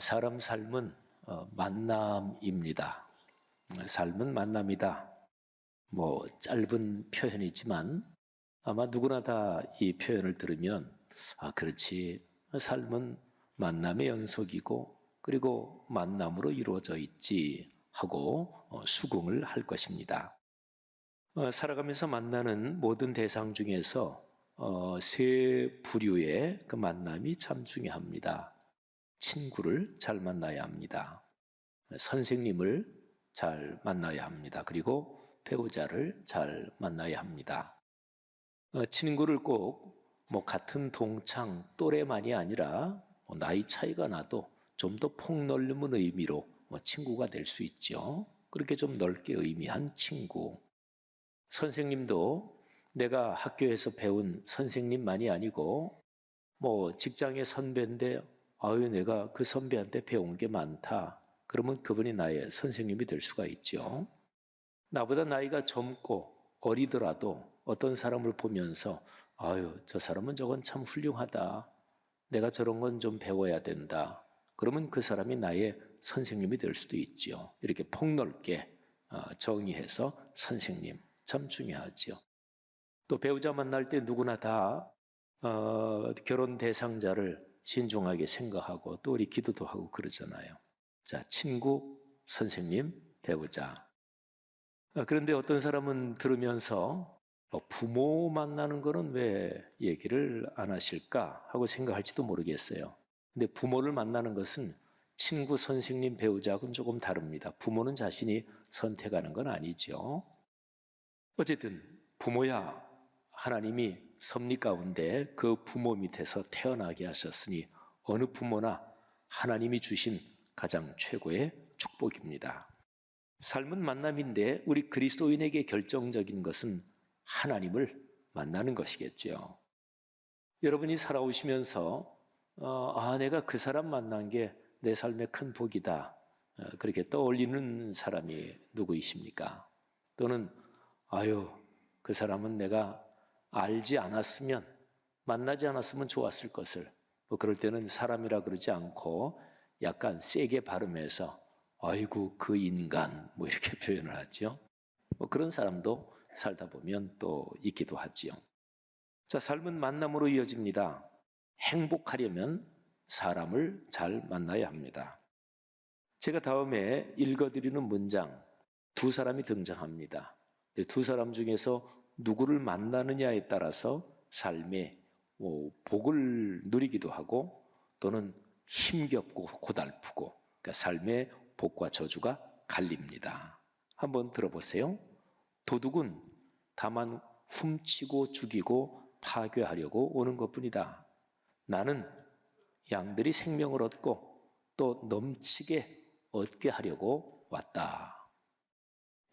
사람 삶은 만남입니다. 삶은 만남이다. 짧은 표현이지만 아마 누구나 다 이 표현을 들으면 그렇지. 삶은 만남의 연속이고 그리고 만남으로 이루어져 있지 하고 수긍을 할 것입니다. 살아가면서 만나는 모든 대상 중에서 세 부류의 그 만남이 참 중요합니다. 친구를 잘 만나야 합니다. 선생님을 잘 만나야 합니다. 그리고 배우자를 잘 만나야 합니다. 친구를 꼭 같은 동창, 또래만이 아니라 나이 차이가 나도 좀 더 폭넓은 의미로 친구가 될 수 있죠. 그렇게 좀 넓게 의미한 친구. 선생님도 내가 학교에서 배운 선생님만이 아니고 직장의 선배인데 내가 그 선배한테 배운 게 많다. 그러면 그분이 나의 선생님이 될 수가 있죠. 나보다 나이가 젊고 어리더라도 어떤 사람을 보면서 저 사람은 저건 참 훌륭하다. 내가 저런 건 좀 배워야 된다. 그러면 그 사람이 나의 선생님이 될 수도 있죠. 이렇게 폭넓게 정의해서 선생님 참 중요하죠. 또 배우자 만날 때 누구나 다 결혼 대상자를 신중하게 생각하고 또 우리 기도도 하고 그러잖아요. 자, 친구, 선생님, 배우자. 그런데 어떤 사람은 들으면서 부모 만나는 거는 왜 얘기를 안 하실까 하고 생각할지도 모르겠어요. 근데 부모를 만나는 것은 친구, 선생님, 배우자하고는 조금 다릅니다. 부모는 자신이 선택하는 건 아니죠. 어쨌든 부모야 하나님이 섭리 가운데 그 부모 밑에서 태어나게 하셨으니 어느 부모나 하나님이 주신 가장 최고의 축복입니다. 삶은 만남인데 우리 그리스도인에게 결정적인 것은 하나님을 만나는 것이겠죠. 여러분이 살아오시면서 내가 그 사람 만난 게 내 삶의 큰 복이다. 그렇게 떠올리는 사람이 누구이십니까? 또는 그 사람은 내가 알지 않았으면, 만나지 않았으면 좋았을 것을. 그럴 때는 사람이라 그러지 않고 약간 세게 발음해서 아이고 그 인간 이렇게 표현을 하죠. 그런 사람도 살다 보면 또 있기도 하지요. 자, 삶은 만남으로 이어집니다. 행복하려면 사람을 잘 만나야 합니다. 제가 다음에 읽어드리는 문장, 두 사람이 등장합니다. 두 사람 중에서 누구를 만나느냐에 따라서 삶의 복을 누리기도 하고 또는 힘겹고 고달프고 그러니까 삶의 복과 저주가 갈립니다. 한번 들어보세요. 도둑은 다만 훔치고 죽이고 파괴하려고 오는 것뿐이다. 나는 양들이 생명을 얻고 또 넘치게 얻게 하려고 왔다.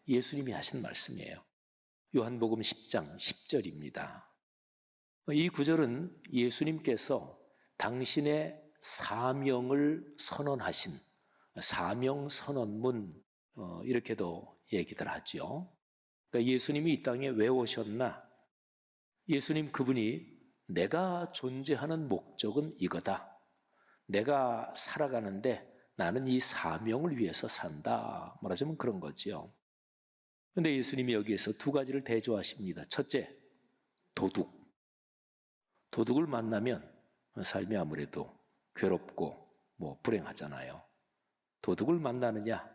예수님이 하신 말씀이에요. 요한복음 10장 10절입니다. 이 구절은 예수님께서 당신의 사명을 선언하신 사명 선언문 이렇게도 얘기들 하죠. 그러니까 예수님이 이 땅에 왜 오셨나? 예수님 그분이 내가 존재하는 목적은 이거다. 내가 살아가는데 나는 이 사명을 위해서 산다. 말하자면 그런 거지요. 그런데 예수님이 여기에서 두 가지를 대조하십니다. 첫째, 도둑. 도둑을 만나면 삶이 아무래도 괴롭고 불행하잖아요. 도둑을 만나느냐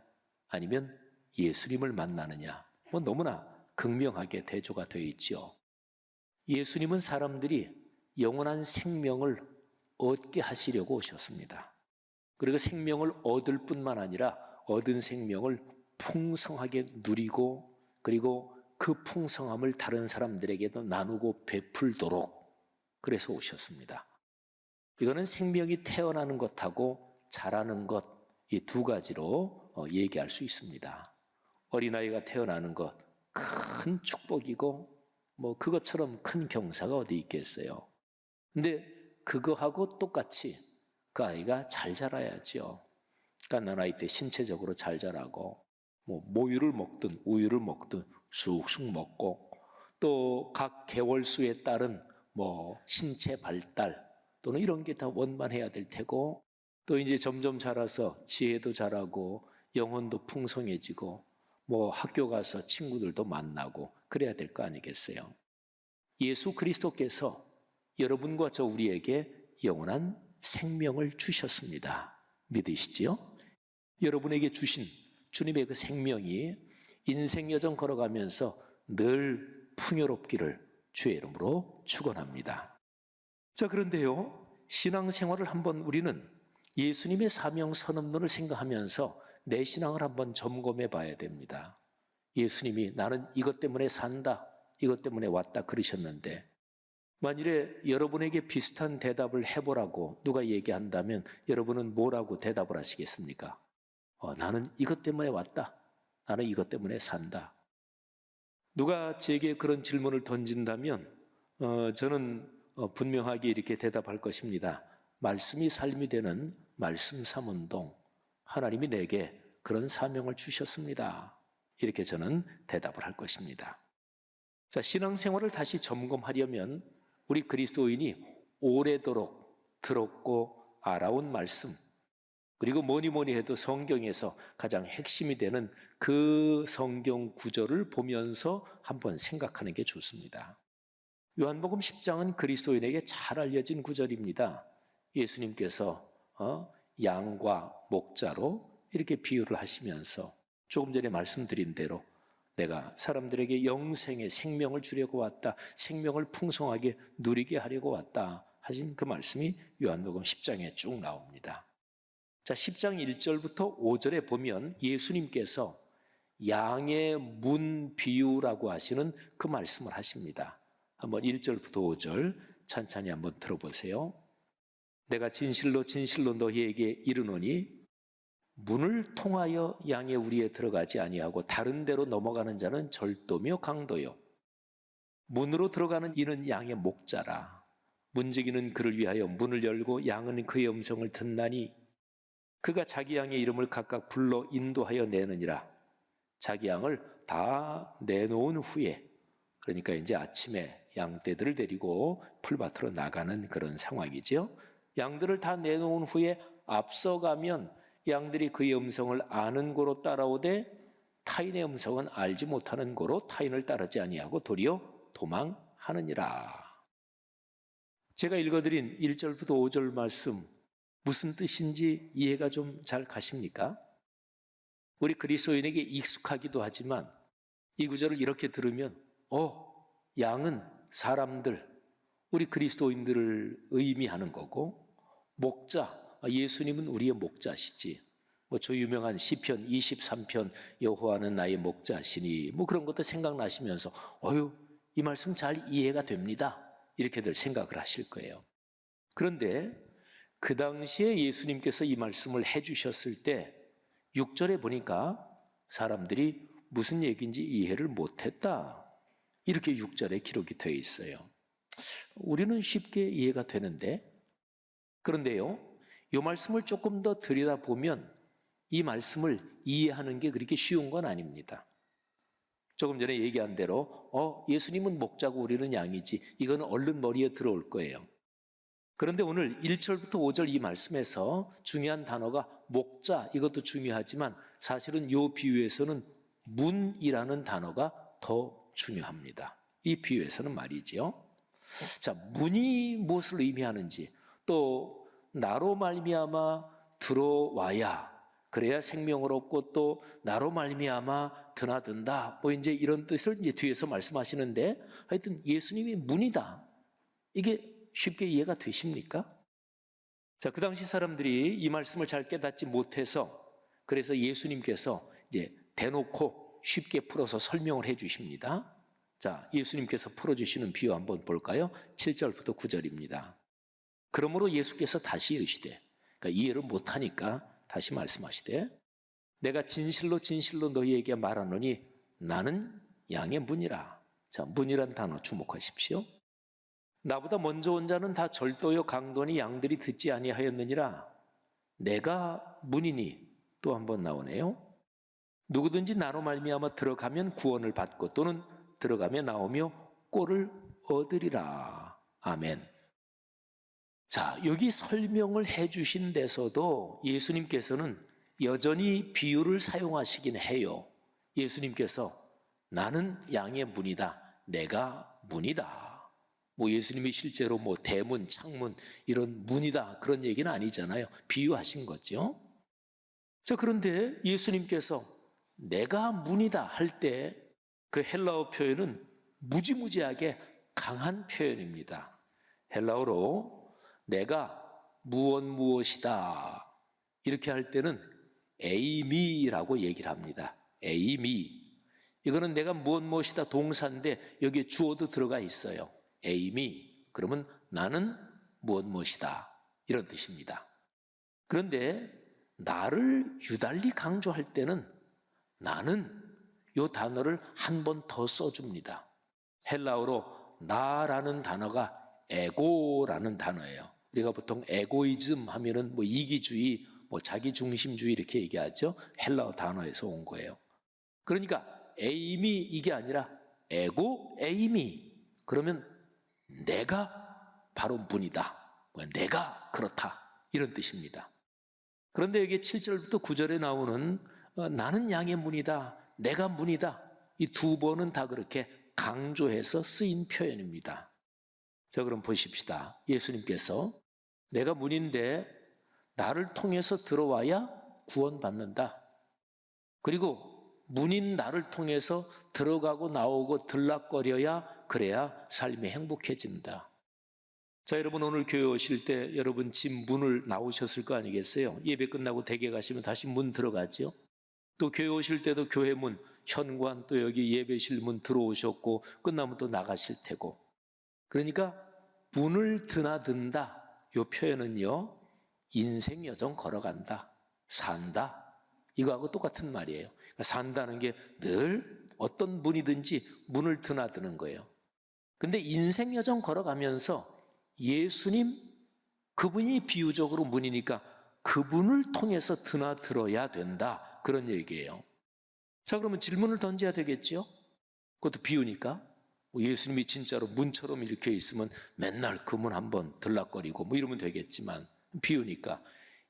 아니면 예수님을 만나느냐 너무나 극명하게 대조가 되어 있죠. 예수님은 사람들이 영원한 생명을 얻게 하시려고 오셨습니다. 그리고 생명을 얻을 뿐만 아니라 얻은 생명을 풍성하게 누리고 그리고 그 풍성함을 다른 사람들에게도 나누고 베풀도록 그래서 오셨습니다. 이거는 생명이 태어나는 것하고 자라는 것 이 두 가지로 얘기할 수 있습니다. 어린아이가 태어나는 것 큰 축복이고 그것처럼 큰 경사가 어디 있겠어요. 근데 그거하고 똑같이 그 아이가 잘 자라야죠. 갓난아이 때 신체적으로 잘 자라고 모유를 먹든 우유를 먹든 쑥쑥 먹고 또 각 개월수에 따른 신체 발달 또는 이런 게 다 원만해야 될 테고 또 이제 점점 자라서 지혜도 자라고 영혼도 풍성해지고 뭐 학교 가서 친구들도 만나고 그래야 될 거 아니겠어요? 예수 그리스도께서 여러분과 저 우리에게 영원한 생명을 주셨습니다. 믿으시지요? 여러분에게 주신 주님의 그 생명이 인생 여정 걸어가면서 늘 풍요롭기를 주의 이름으로 축원합니다. 자, 그런데요, 신앙생활을 한번 우리는 예수님의 사명 선언론을 생각하면서 내 신앙을 한번 점검해 봐야 됩니다. 예수님이 나는 이것 때문에 산다, 이것 때문에 왔다 그러셨는데 만일에 여러분에게 비슷한 대답을 해보라고 누가 얘기한다면 여러분은 뭐라고 대답을 하시겠습니까? 나는 이것 때문에 왔다. 나는 이것 때문에 산다. 누가 제게 그런 질문을 던진다면 저는 분명하게 이렇게 대답할 것입니다. 말씀이 삶이 되는 말씀 삼운동. 하나님이 내게 그런 사명을 주셨습니다. 이렇게 저는 대답을 할 것입니다. 자, 신앙생활을 다시 점검하려면 우리 그리스도인이 오래도록 들었고 알아온 말씀, 그리고 뭐니 해도 성경에서 가장 핵심이 되는 그 성경 구절을 보면서 한번 생각하는 게 좋습니다. 요한복음 10장은 그리스도인에게 잘 알려진 구절입니다. 예수님께서 양과 목자로 이렇게 비유를 하시면서 조금 전에 말씀드린 대로 내가 사람들에게 영생의 생명을 주려고 왔다, 생명을 풍성하게 누리게 하려고 왔다 하신 그 말씀이 요한복음 10장에 쭉 나옵니다. 자, 10장 1절부터 5절에 보면 예수님께서 양의 문 비유라고 하시는 그 말씀을 하십니다. 한번 1절부터 5절 천천히 한번 들어보세요. 내가 진실로 진실로 너희에게 이르노니 문을 통하여 양의 우리에 들어가지 아니하고 다른 데로 넘어가는 자는 절도며 강도요. 문으로 들어가는 이는 양의 목자라. 문지기는 그를 위하여 문을 열고 양은 그의 음성을 듣나니 그가 자기 양의 이름을 각각 불러 인도하여 내느니라. 자기 양을 다 내놓은 후에, 그러니까 이제 아침에 양떼들을 데리고 풀밭으로 나가는 그런 상황이죠. 양들을 다 내놓은 후에 앞서가면 양들이 그의 음성을 아는 고로 따라오되 타인의 음성은 알지 못하는 고로 타인을 따르지 아니하고 도리어 도망하느니라. 제가 읽어드린 1절부터 5절 말씀 무슨 뜻인지 이해가 좀 잘 가십니까? 우리 그리스도인에게 익숙하기도 하지만 이 구절을 이렇게 들으면 양은 사람들, 우리 그리스도인들을 의미하는 거고 목자, 예수님은 우리의 목자시지. 저 유명한 시편 23편 여호와는 나의 목자시니 그런 것도 생각나시면서 이 말씀 잘 이해가 됩니다. 이렇게들 생각을 하실 거예요. 그런데 그 당시에 예수님께서 이 말씀을 해주셨을 때 6절에 보니까 사람들이 무슨 얘기인지 이해를 못했다. 이렇게 6절에 기록이 되어 있어요. 우리는 쉽게 이해가 되는데, 그런데요, 이 말씀을 조금 더 들여다보면 이 말씀을 이해하는 게 그렇게 쉬운 건 아닙니다. 조금 전에 얘기한 대로 예수님은 목자고 우리는 양이지, 이거는 얼른 머리에 들어올 거예요. 그런데 오늘 1절부터 5절 이 말씀에서 중요한 단어가 목자, 이것도 중요하지만 사실은 이 비유에서는 문이라는 단어가 더 중요합니다. 이 비유에서는 말이죠. 자, 문이 무엇을 의미하는지, 또 나로 말미암아 들어와야 그래야 생명을 얻고 또 나로 말미암아 드나든다. 이제 이런 뜻을 이제 뒤에서 말씀하시는데, 하여튼 예수님이 문이다. 이게 쉽게 이해가 되십니까? 자, 그 당시 사람들이 이 말씀을 잘 깨닫지 못해서 그래서 예수님께서 이제 대놓고 쉽게 풀어서 설명을 해 주십니다. 자, 예수님께서 풀어주시는 비유 한번 볼까요? 7절부터 9절입니다. 그러므로 예수께서 다시 이르시되, 그러니까 이해를 못하니까 다시 말씀하시되, 내가 진실로 진실로 너희에게 말하노니 나는 양의 문이라. 자, 문이란 단어 주목하십시오. 나보다 먼저 온 자는 다 절도요 강도니 양들이 듣지 아니하였느니라. 내가 문이니. 또 한 번 나오네요. 누구든지 나로 말미암아 들어가면 구원을 받고 또는 들어가며 나오며 꼴을 얻으리라. 아멘. 자, 여기 설명을 해 주신 데서도 예수님께서는 여전히 비유를 사용하시긴 해요. 예수님께서 나는 양의 문이다. 내가 문이다. 뭐 예수님이 실제로 뭐 대문, 창문 이런 문이다 그런 얘기는 아니잖아요. 비유하신 거죠. 자, 그런데 예수님께서 내가 문이다 할 때 그 헬라어 표현은 무지무지하게 강한 표현입니다. 헬라어로 내가 무엇이다 이렇게 할 때는 에이미라고 얘기를 합니다. 에이미. 이거는 내가 무엇이다 동사인데 여기에 주어도 들어가 있어요. 에이미. 그러면 나는 무엇이다 이런 뜻입니다. 그런데 나를 유달리 강조할 때는 나는 이 단어를 한 번 더 써줍니다. 헬라어로 나라는 단어가 에고라는 단어예요. 우리가 보통 에고이즘 하면은 뭐 이기주의, 뭐 자기중심주의 이렇게 얘기하죠. 헬라어 단어에서 온 거예요. 그러니까 에이미 이게 아니라 에고 에이미. 그러면 내가 바로 문이다. 내가 그렇다. 이런 뜻입니다. 그런데 여기 7절부터 9절에 나오는 나는 양의 문이다. 내가 문이다. 이 두 번은 다 그렇게 강조해서 쓰인 표현입니다. 자, 그럼 보십시다. 예수님께서 내가 문인데 나를 통해서 들어와야 구원받는다. 그리고 문인 나를 통해서 들어가고 나오고 들락거려야 그래야 삶이 행복해진다. 자, 여러분 오늘 교회 오실 때 여러분 집 문을 나오셨을 거 아니겠어요? 예배 끝나고 댁에 가시면 다시 문 들어가죠. 또 교회 오실 때도 교회 문, 현관 또 여기 예배실 문 들어오셨고 끝나면 또 나가실 테고. 그러니까 문을 드나든다. 이 표현은요. 인생 여정 걸어간다. 산다. 이거하고 똑같은 말이에요. 그러니까 산다는 게 늘 어떤 문이든지 문을 드나드는 거예요. 근데 인생 여정 걸어가면서 예수님 그분이 비유적으로 문이니까 그분을 통해서 드나들어야 된다. 그런 얘기예요. 자, 그러면 질문을 던져야 되겠죠? 그것도 비유니까. 예수님이 진짜로 문처럼 이렇게 있으면 맨날 그 문 한번 들락거리고 뭐 이러면 되겠지만 비유니까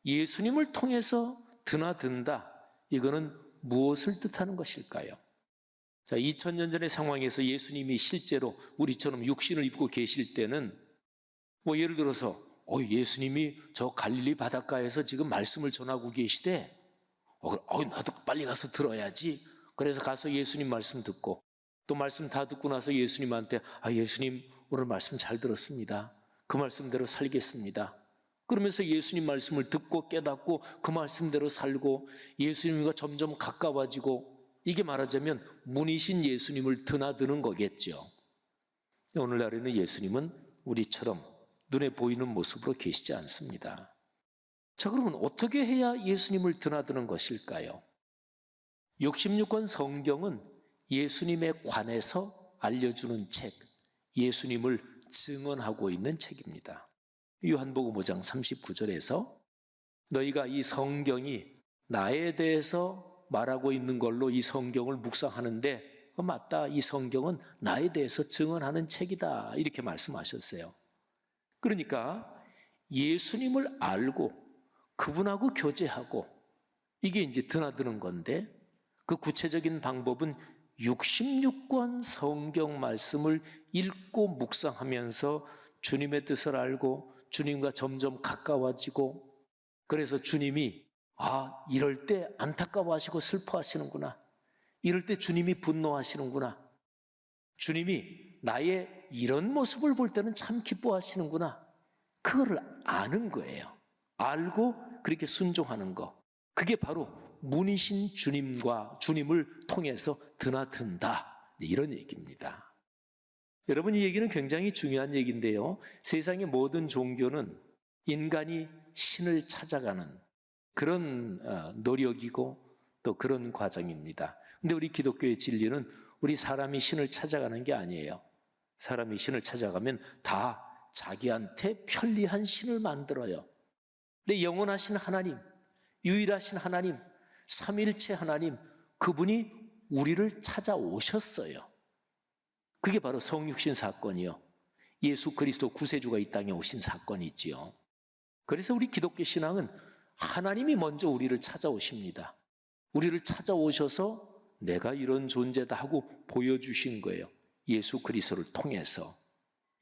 예수님을 통해서 드나든다. 이거는 무엇을 뜻하는 것일까요? 자, 2000년 전의 상황에서 예수님이 실제로 우리처럼 육신을 입고 계실 때는 뭐 예를 들어서 예수님이 저 갈릴리 바닷가에서 지금 말씀을 전하고 계시대. 나도 빨리 가서 들어야지. 그래서 가서 예수님 말씀 듣고 또 말씀 다 듣고 나서 예수님한테 예수님 오늘 말씀 잘 들었습니다. 그 말씀대로 살겠습니다. 그러면서 예수님 말씀을 듣고 깨닫고 그 말씀대로 살고 예수님과 점점 가까워지고 이게 말하자면 문이신 예수님을 드나드는 거겠죠. 오늘날에는 예수님은 우리처럼 눈에 보이는 모습으로 계시지 않습니다. 자, 그러면 어떻게 해야 예수님을 드나드는 것일까요? 66권 성경은 예수님에 관해서 알려주는 책, 예수님을 증언하고 있는 책입니다. 요한복음 5장 39절에서 너희가 이 성경이 나에 대해서 말하고 있는 걸로 이 성경을 묵상하는데 맞다, 이 성경은 나에 대해서 증언하는 책이다 이렇게 말씀하셨어요. 그러니까 예수님을 알고 그분하고 교제하고 이게 이제 드나드는 건데 그 구체적인 방법은 66권 성경 말씀을 읽고 묵상하면서 주님의 뜻을 알고 주님과 점점 가까워지고 그래서 주님이 이럴 때 안타까워하시고 슬퍼하시는구나. 이럴 때 주님이 분노하시는구나. 주님이 나의 이런 모습을 볼 때는 참 기뻐하시는구나. 그거를 아는 거예요. 알고 그렇게 순종하는 거. 그게 바로 문이신 주님을 통해서 드나든다. 이런 얘기입니다. 여러분, 이 얘기는 굉장히 중요한 얘기인데요. 세상의 모든 종교는 인간이 신을 찾아가는 그런 노력이고 또 그런 과정입니다. 근데 우리 기독교의 진리는 우리 사람이 신을 찾아가는 게 아니에요. 사람이 신을 찾아가면 다 자기한테 편리한 신을 만들어요. 근데 영원하신 하나님, 유일하신 하나님, 삼일체 하나님, 그분이 우리를 찾아오셨어요. 그게 바로 성육신 사건이요. 예수 그리스도 구세주가 이 땅에 오신 사건이지요. 그래서 우리 기독교 신앙은 하나님이 먼저 우리를 찾아오십니다. 우리를 찾아오셔서 내가 이런 존재다 하고 보여주신 거예요. 예수 그리스도를 통해서.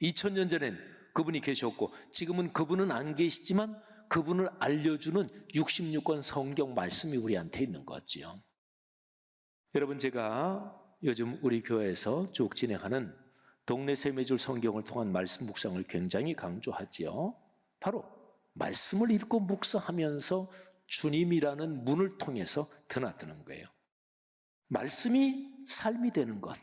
2000년 전엔 그분이 계셨고 지금은 그분은 안 계시지만 그분을 알려주는 66권 성경 말씀이 우리한테 있는 거지요. 여러분, 제가 요즘 우리 교회에서 쭉 진행하는 동네 세미줄 성경을 통한 말씀 묵상을 굉장히 강조하지요. 바로 말씀을 읽고 묵상하면서 주님이라는 문을 통해서 드나드는 거예요. 말씀이 삶이 되는 것,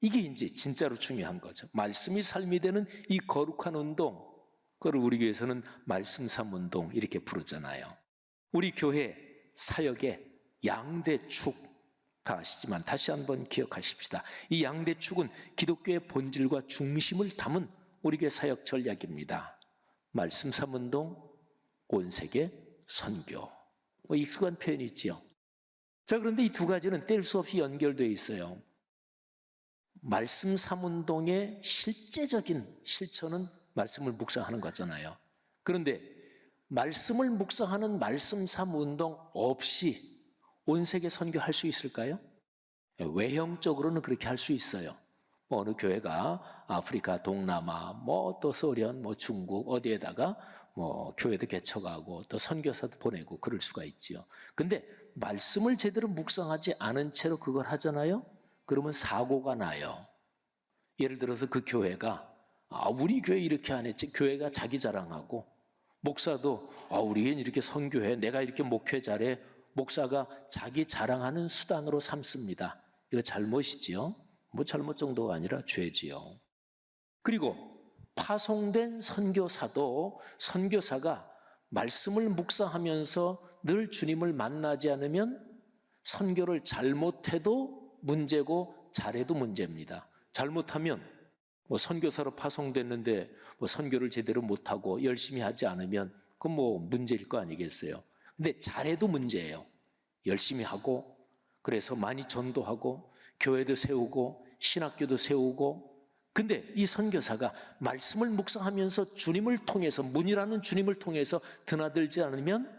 이게 이제 진짜로 중요한 거죠. 말씀이 삶이 되는 이 거룩한 운동, 그걸 우리 교회에서는 말씀 삶 운동 이렇게 부르잖아요. 우리 교회 사역의 양대축 다 아시지만 다시 한번 기억하십시다. 이 양대축은 기독교의 본질과 중심을 담은 우리 교회 사역 전략입니다. 말씀 삶 운동, 온 세계 선교. 익숙한 표현이 있지요. 자, 그런데 이 두 가지는 뗄 수 없이 연결되어 있어요. 말씀 삶 운동의 실제적인 실천은 말씀을 묵상하는 거잖아요. 그런데 말씀을 묵상하는 말씀 삶 운동 없이 온 세계 선교할 수 있을까요? 외형적으로는 그렇게 할 수 있어요. 어느 교회가 아프리카, 동남아, 또 소련, 중국 어디에다가 교회도 개척하고 또 선교사도 보내고 그럴 수가 있지요. 근데 말씀을 제대로 묵상하지 않은 채로 그걸 하잖아요. 그러면 사고가 나요. 예를 들어서 그 교회가 우리 교회 이렇게 안 했지. 교회가 자기 자랑하고 목사도 우리 교회는 이렇게 선교해. 내가 이렇게 목회 잘해. 목사가 자기 자랑하는 수단으로 삼습니다. 이거 잘못이지요. 잘못 정도가 아니라 죄지요. 그리고 파송된 선교사도 선교사가 말씀을 묵상하면서 늘 주님을 만나지 않으면 선교를 잘못해도 문제고 잘해도 문제입니다. 잘못하면 선교사로 파송됐는데 선교를 제대로 못하고 열심히 하지 않으면 그건 문제일 거 아니겠어요. 근데 잘해도 문제예요. 열심히 하고 그래서 많이 전도하고 교회도 세우고 신학교도 세우고, 근데 이 선교사가 말씀을 묵상하면서 주님을 통해서 문이라는 주님을 통해서 드나들지 않으면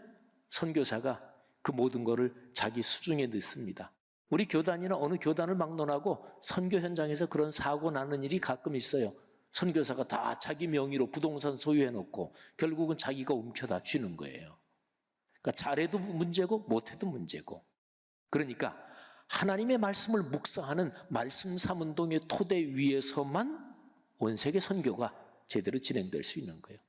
선교사가 그 모든 것을 자기 수중에 넣습니다. 우리 교단이나 어느 교단을 막론하고 선교 현장에서 그런 사고 나는 일이 가끔 있어요. 선교사가 다 자기 명의로 부동산 소유해놓고 결국은 자기가 움켜다 쥐는 거예요. 그러니까 잘해도 문제고 못해도 문제고. 그러니까 하나님의 말씀을 묵상하는 말씀 삶 운동의 토대 위에서만 온 세계 선교가 제대로 진행될 수 있는 거예요.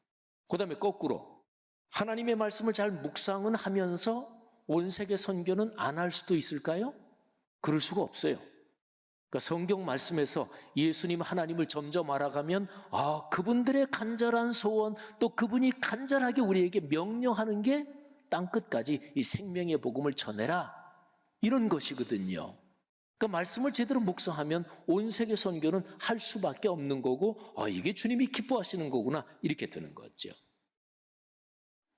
그 다음에 거꾸로 하나님의 말씀을 잘 묵상은 하면서 온 세계 선교는 안 할 수도 있을까요? 그럴 수가 없어요. 그러니까 성경 말씀에서 예수님 하나님을 점점 알아가면 그분들의 간절한 소원, 또 그분이 간절하게 우리에게 명령하는 게 땅끝까지 이 생명의 복음을 전해라, 이런 것이거든요. 그러니까 말씀을 제대로 묵상하면 온 세계 선교는 할 수밖에 없는 거고 이게 주님이 기뻐하시는 거구나, 이렇게 되는 거죠.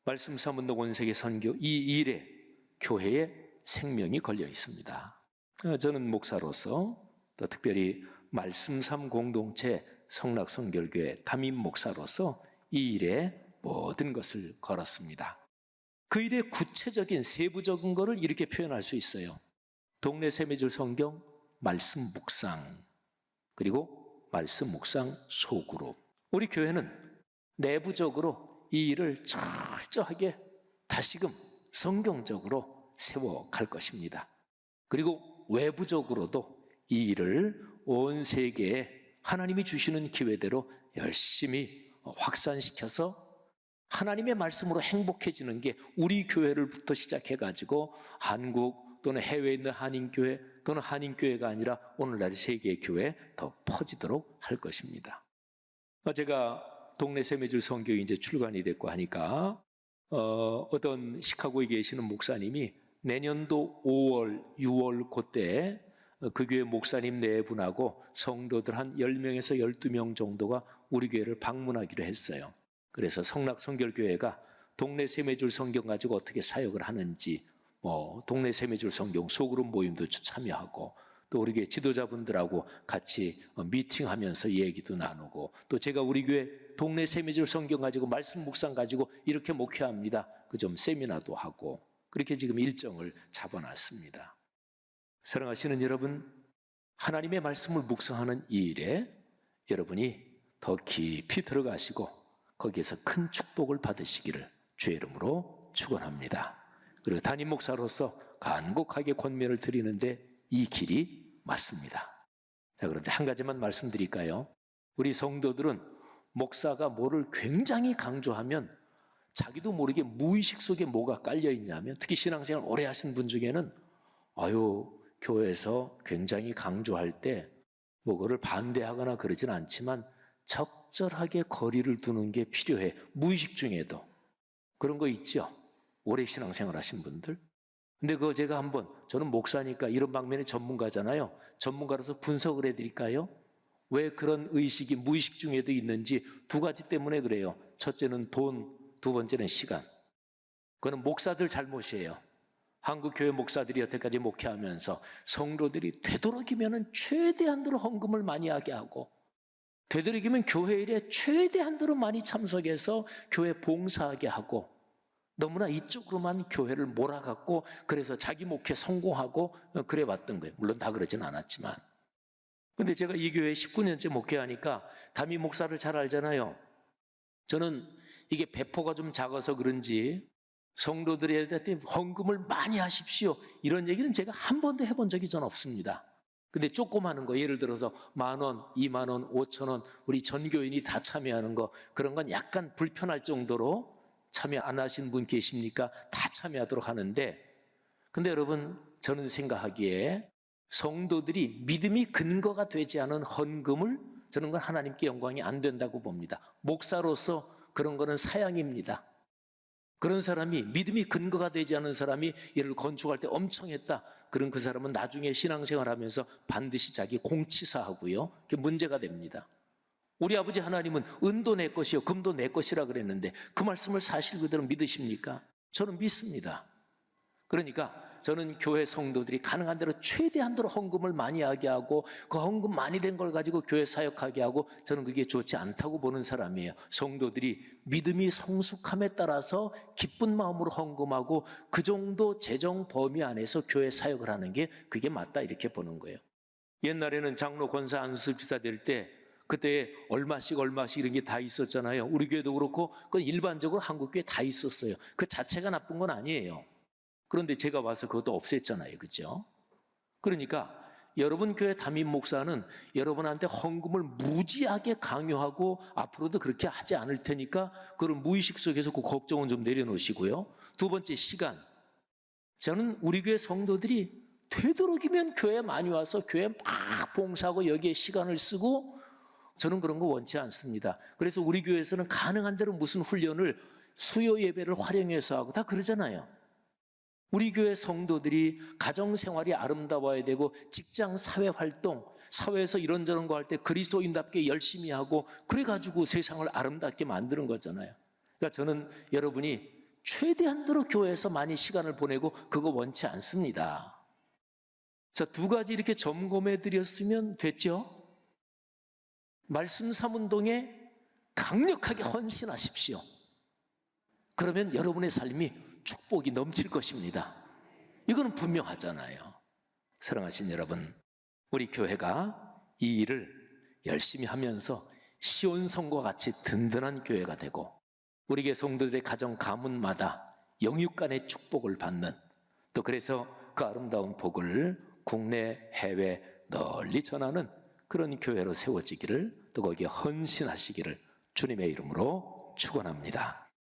말씀 삼운동 온 세계 선교, 이 일에 교회의 생명이 걸려 있습니다. 저는 목사로서 또 특별히 말씀 삼 공동체 성락선결교회 담임 목사로서 이 일에 모든 것을 걸었습니다. 그 일의 구체적인 세부적인 것을 이렇게 표현할 수 있어요. 동네 세미줄 성경 말씀 묵상, 그리고 말씀 묵상 소그룹. 우리 교회는 내부적으로 이 일을 철저하게 다시금 성경적으로 세워갈 것입니다. 그리고 외부적으로도 이 일을 온 세계에 하나님이 주시는 기회대로 열심히 확산시켜서 하나님의 말씀으로 행복해지는 게 우리 교회를부터 시작해가지고 한국 또는 해외에 있는 한인교회 또는 한인교회가 아니라 오늘날 세계의 교회에 더 퍼지도록 할 것입니다. 제가 동네 세미줄 성경이 이제 출간이 됐고 하니까 어떤 시카고에 계시는 목사님이 내년도 5월, 6월 그때 그 교회 목사님 4분하고 성도들 한 10명에서 12명 정도가 우리 교회를 방문하기로 했어요. 그래서 성락선결교회가 동네 세미줄 성경 가지고 어떻게 사역을 하는지, 동네 세미줄 성경 소그룹 모임도 참여하고 또 우리 교회 지도자분들하고 같이 미팅하면서 얘기도 나누고, 또 제가 우리 교회 동네 세미줄 성경 가지고 말씀 묵상 가지고 이렇게 목회합니다. 그 좀 세미나도 하고 그렇게 지금 일정을 잡아놨습니다. 사랑하시는 여러분, 하나님의 말씀을 묵상하는 이 일에 여러분이 더 깊이 들어가시고 거기에서 큰 축복을 받으시기를 주의 이름으로 축원합니다. 그리고 담임 목사로서 간곡하게 권면을 드리는데 이 길이 맞습니다. 자, 그런데 한 가지만 말씀드릴까요? 우리 성도들은 목사가 뭐를 굉장히 강조하면 자기도 모르게 무의식 속에 뭐가 깔려 있냐면, 특히 신앙생활 오래 하신 분 중에는 교회에서 굉장히 강조할 때 뭐를 반대하거나 그러진 않지만 적절하게 거리를 두는 게 필요해. 무의식 중에도 그런 거 있죠. 오래 신앙생활 하신 분들. 근데 그거 제가 한번, 저는 목사니까 이런 방면의 전문가잖아요. 전문가로서 분석을 해드릴까요? 왜 그런 의식이 무의식 중에도 있는지 두 가지 때문에 그래요. 첫째는 돈, 두 번째는 시간. 그거는 목사들 잘못이에요. 한국 교회 목사들이 여태까지 목회하면서 성도들이 되도록이면 최대한으로 헌금을 많이 하게 하고, 되도록이면 교회 일에 최대한으로 많이 참석해서 교회 봉사하게 하고, 너무나 이쪽으로만 교회를 몰아갔고, 그래서 자기 목회 성공하고 그래 왔던 거예요. 물론 다 그러진 않았지만. 근데 제가 이 교회에 19년째 목회하니까 담임 목사를 잘 알잖아요. 저는 이게 배포가 좀 작아서 그런지 성도들한테 헌금을 많이 하십시오, 이런 얘기는 제가 한 번도 해본 적이 전 없습니다. 근데 조그마한 거, 예를 들어서 10,000원, 20,000원, 5,000원 우리 전교인이 다 참여하는 거, 그런 건 약간 불편할 정도로, 참여 안 하신 분 계십니까? 다 참여하도록 하는데, 근데 여러분, 저는 생각하기에 성도들이 믿음이 근거가 되지 않은 헌금을, 저는 그건 하나님께 영광이 안 된다고 봅니다. 목사로서 그런 거는 사양입니다. 그런 사람이, 믿음이 근거가 되지 않은 사람이 얘를 건축할 때 엄청 했다, 그런 그 사람은 나중에 신앙생활하면서 반드시 자기 공치사하고요, 그게 문제가 됩니다. 우리 아버지 하나님은 은도 내 것이요 금도 내 것이라 그랬는데 그 말씀을 사실 그대로 믿으십니까? 저는 믿습니다. 그러니까 저는 교회 성도들이 가능한 대로 최대한으로 헌금을 많이 하게 하고, 그 헌금 많이 된 걸 가지고 교회 사역하게 하고, 저는 그게 좋지 않다고 보는 사람이에요. 성도들이 믿음이 성숙함에 따라서 기쁜 마음으로 헌금하고 그 정도 재정 범위 안에서 교회 사역을 하는 게 그게 맞다, 이렇게 보는 거예요. 옛날에는 장로 권사 안수 비사 될 때 그때 얼마씩 이런 게 다 있었잖아요. 우리 교회도 그렇고 그건 일반적으로 한국 교회 다 있었어요. 그 자체가 나쁜 건 아니에요. 그런데 제가 와서 그것도 없앴잖아요. 그죠? 그러니까 여러분 교회 담임 목사는 여러분한테 헌금을 무지하게 강요하고 앞으로도 그렇게 하지 않을 테니까 그런 무의식 속에서 그 걱정은 좀 내려놓으시고요. 두 번째, 시간. 저는 우리 교회 성도들이 되도록이면 교회에 많이 와서 교회에 막 봉사하고 여기에 시간을 쓰고, 저는 그런 거 원치 않습니다. 그래서 우리 교회에서는 가능한 대로 무슨 훈련을 수요 예배를 활용해서 하고 다 그러잖아요. 우리 교회 성도들이 가정생활이 아름다워야 되고, 직장 사회활동, 사회에서 이런저런 거 할 때 그리스도인답게 열심히 하고, 그래가지고 세상을 아름답게 만드는 거잖아요. 그러니까 저는 여러분이 최대한으로 교회에서 많이 시간을 보내고 그거 원치 않습니다. 자, 두 가지 이렇게 점검해 드렸으면 됐죠? 말씀 삼운동에 강력하게 헌신하십시오. 그러면 여러분의 삶이 축복이 넘칠 것입니다. 이거는 분명하잖아요. 사랑하신 여러분, 우리 교회가 이 일을 열심히 하면서 시온성과 같이 든든한 교회가 되고, 우리 교회 성도들의 가정 가문마다 영육간의 축복을 받는, 또 그래서 그 아름다운 복을 국내 해외 널리 전하는 그런 교회로 세워지기를, 또 거기에 헌신하시기를 주님의 이름으로 축원합니다.